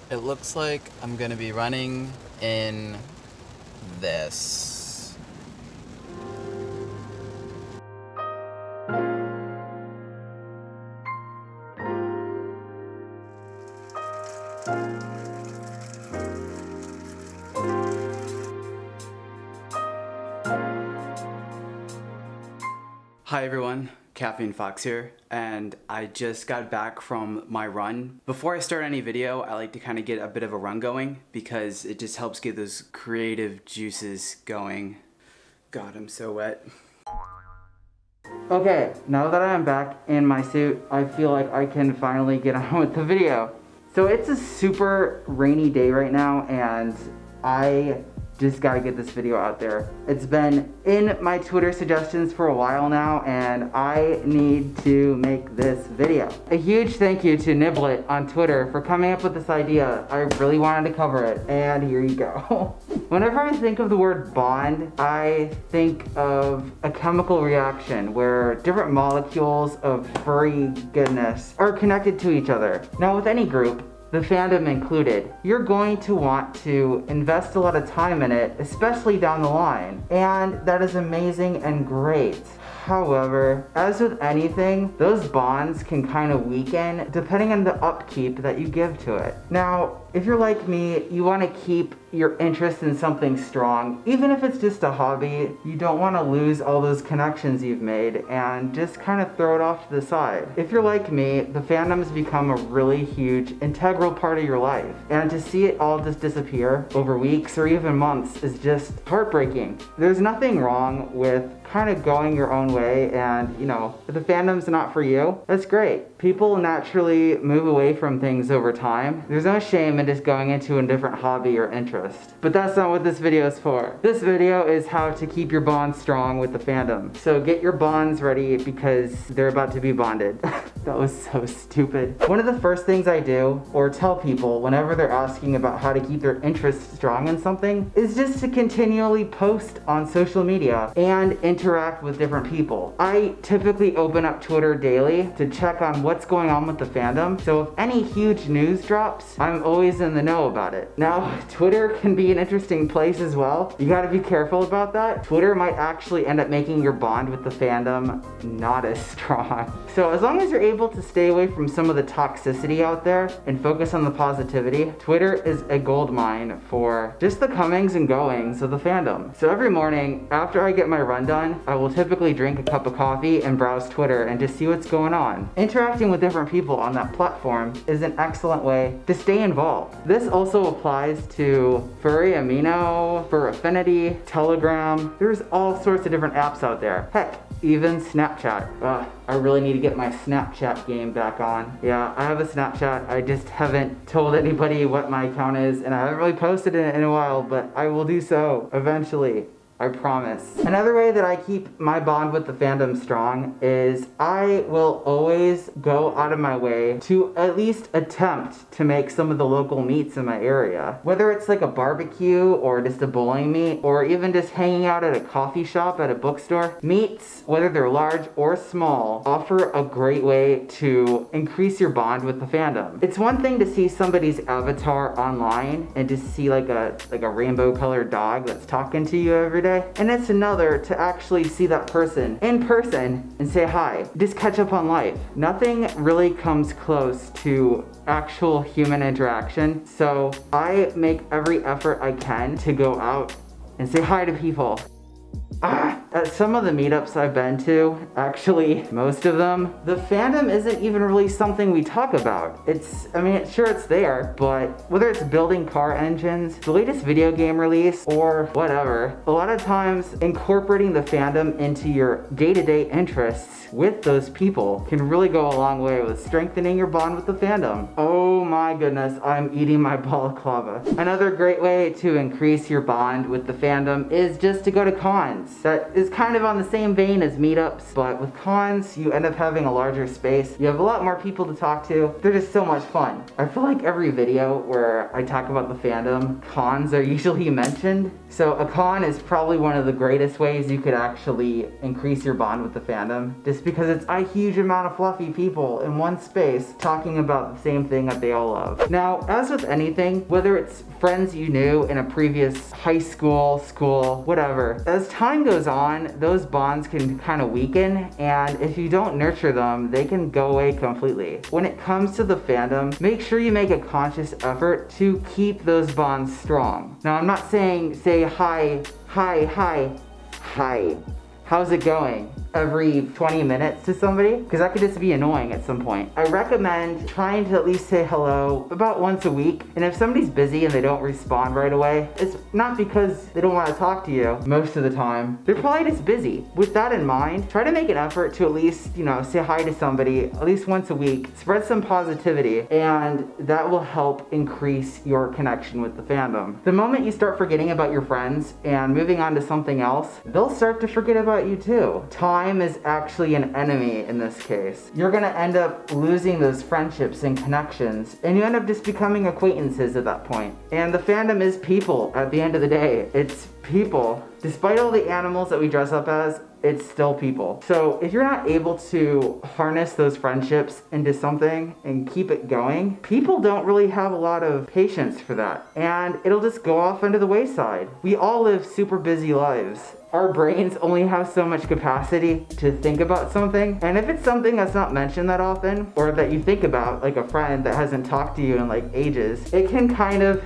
It looks like I'm gonna be running in this. Hi everyone, Caffeine Fox here, and I just got back from my run. Before I start any video, I like to kind of get a bit of a run going because it just helps get those creative juices going. God, I'm so wet. Okay, now that I'm back in my suit, I feel like I can finally get on with the video. So it's a super rainy day right now, and I just gotta get this video out there. It's been in my Twitter suggestions for a while now, and I need to make this video. A huge thank you to Niblet on Twitter for coming up with this idea. I really wanted to cover it, and here you go. Whenever I think of the word bond, I think of a chemical reaction where different molecules of furry goodness are connected to each other. Now with any group, the fandom included, you're going to want to invest a lot of time in it, especially down the line. And that is amazing and great. However, as with anything, those bonds can kind of weaken depending on the upkeep that you give to it. Now, if you're like me, you want to keep your interest in something strong. Even if it's just a hobby, you don't want to lose all those connections you've made and just kind of throw it off to the side. If you're like me, the fandom's become a really huge, integral part of your life. And to see it all just disappear over weeks or even months is just heartbreaking. There's nothing wrong with kind of going your own way, and you know, if the fandom's not for you, that's great. People naturally move away from things over time. There's no shame in just going into a different hobby or interest. But that's not what this video is for. This video is how to keep your bonds strong with the fandom. So get your bonds ready because they're about to be bonded. That was so stupid. One of the first things I do, or tell people whenever they're asking about how to keep their interest strong in something, is just to continually post on social media and interact with different people. I typically open up Twitter daily to check on what's going on with the fandom, so if any huge news drops, I'm always in the know about it. Now, Twitter can be an interesting place as well. You gotta be careful about that. Twitter might actually end up making your bond with the fandom not as strong. So as long as you're able to stay away from some of the toxicity out there and focus on the positivity, Twitter is a gold mine for just the comings and goings of the fandom. So every morning after I get my run done, I will typically drink a cup of coffee and browse Twitter and just see what's going on. Interacting with different people on that platform is an excellent way to stay involved. This also applies to Furry Amino, Fur Affinity, Telegram. There's all sorts of different apps out there. Heck, even Snapchat. I really need to get my Snapchat game back on. Yeah, I have a Snapchat. I just haven't told anybody what my account is, and I haven't really posted it in a while, but I will do so eventually. I promise. Another way that I keep my bond with the fandom strong is I will always go out of my way to at least attempt to make some of the local meets in my area. Whether it's like a barbecue or just a bowling meet or even just hanging out at a coffee shop at a bookstore, meets, whether they're large or small, offer a great way to increase your bond with the fandom. It's one thing to see somebody's avatar online and just see like a rainbow colored dog that's talking to you every day. And it's another to actually see that person in person and say hi. Just catch up on life. Nothing really comes close to actual human interaction. So I make every effort I can to go out and say hi to people. At some of the meetups I've been to, actually most of them, the fandom isn't even really something we talk about. Sure it's there, but whether it's building car engines, the latest video game release, or whatever, a lot of times incorporating the fandom into your day-to-day interests with those people can really go a long way with strengthening your bond with the fandom. Oh my goodness, I'm eating my balaclava. Another great way to increase your bond with the fandom is just to go to cons. conference that is kind of on the same vein as meetups, but with cons, you end up having a larger space. You have a lot more people to talk to. They're just so much fun. I feel like every video where I talk about the fandom, cons are usually mentioned. So a con is probably one of the greatest ways you could actually increase your bond with the fandom, just because it's a huge amount of fluffy people in one space talking about the same thing that they all love. Now, as with anything, whether it's friends you knew in a previous high school, whatever, as time goes on, those bonds can kind of weaken, and if you don't nurture them, they can go away completely. When it comes to the fandom, make sure you make a conscious effort to keep those bonds strong. Now, I'm not saying say hi, how's it going every 20 minutes to somebody, because that could just be annoying at some point. I recommend trying to at least say hello about once a week, and if somebody's busy and they don't respond right away, it's not because they don't want to talk to you most of the time. They're probably just busy. With that in mind, try to make an effort to at least, say hi to somebody at least once a week, spread some positivity, and that will help increase your connection with the fandom. The moment you start forgetting about your friends and moving on to something else, they'll start to forget about you too. Time is actually an enemy in this case. You're gonna end up losing those friendships and connections, and you end up just becoming acquaintances at that point. And the fandom is people at the end of the day. It's people. Despite all the animals that we dress up as, it's still people. So if you're not able to harness those friendships into something and keep it going, people don't really have a lot of patience for that, and it'll just go off into the wayside. We all live super busy lives. Our brains only have so much capacity to think about something, and if it's something that's not mentioned that often, or that you think about, like a friend that hasn't talked to you in like ages, it can kind of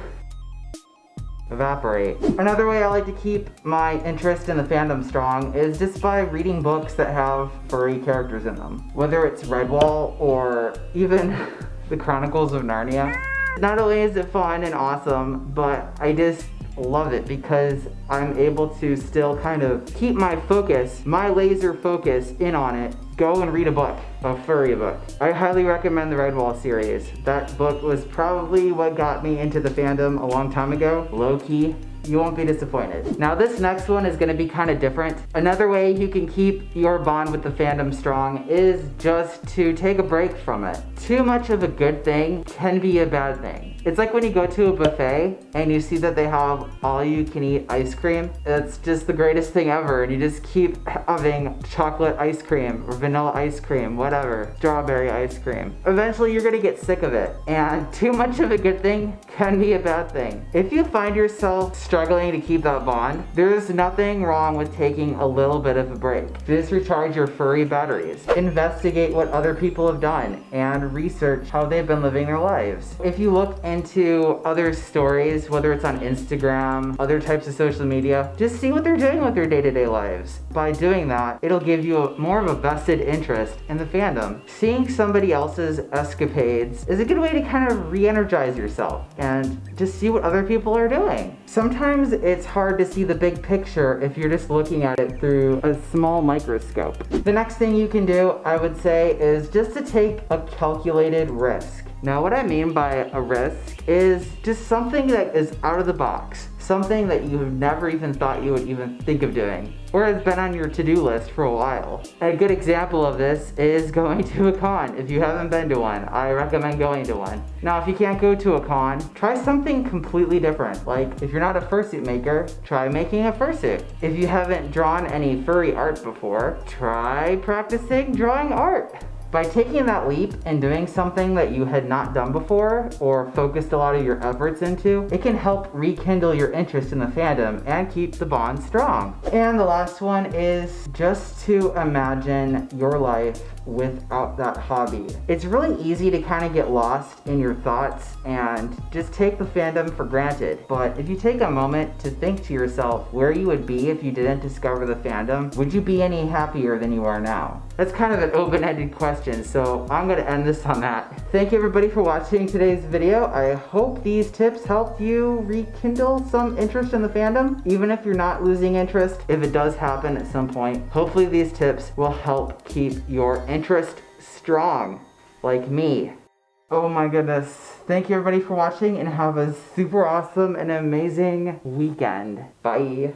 evaporate. Another way I like to keep my interest in the fandom strong is just by reading books that have furry characters in them. Whether it's Redwall or even the Chronicles of Narnia. Not only is it fun and awesome, but I just love it because I'm able to still kind of keep my focus, my laser focus in on it. Go and read a book, a furry book. I highly recommend the Redwall series. That book was probably what got me into the fandom a long time ago. Low key. You won't be disappointed. Now this next one is gonna be kind of different. Another way you can keep your bond with the fandom strong is just to take a break from it. Too much of a good thing can be a bad thing. It's like when you go to a buffet and you see that they have all you can eat ice cream. It's just the greatest thing ever, and you just keep having chocolate ice cream or vanilla ice cream, whatever, strawberry ice cream. Eventually you're gonna get sick of it, and too much of a good thing can be a bad thing. If you find yourself struggling to keep that bond, there's nothing wrong with taking a little bit of a break. Just recharge your furry batteries. Investigate what other people have done and research how they've been living their lives. If you look into other stories, whether it's on Instagram, other types of social media, just see what they're doing with their day-to-day lives. By doing that, it'll give you more of a vested interest in the fandom. Seeing somebody else's escapades is a good way to kind of re-energize yourself and just see what other people are doing. Sometimes it's hard to see the big picture if you're just looking at it through a small microscope. The next thing you can do, I would say, is just to take a calculated risk. Now what I mean by a risk is just something that is out of the box. Something that you've never even thought you would even think of doing, or has been on your to-do list for a while. A good example of this is going to a con. If you haven't been to one, I recommend going to one. Now if you can't go to a con, try something completely different. Like if you're not a fursuit maker, try making a fursuit. If you haven't drawn any furry art before, try practicing drawing art. By taking that leap and doing something that you had not done before or focused a lot of your efforts into, it can help rekindle your interest in the fandom and keep the bond strong. And the last one is just to imagine your life without that hobby. It's really easy to kind of get lost in your thoughts and just take the fandom for granted. But if you take a moment to think to yourself where you would be if you didn't discover the fandom, would you be any happier than you are now? That's kind of an open-ended question, so I'm gonna end this on that. Thank you everybody for watching today's video. I hope these tips helped you rekindle some interest in the fandom. Even if you're not losing interest, if it does happen at some point, hopefully these tips will help keep your interest strong, like me. Oh my goodness. Thank you everybody for watching, and have a super awesome and amazing weekend. Bye.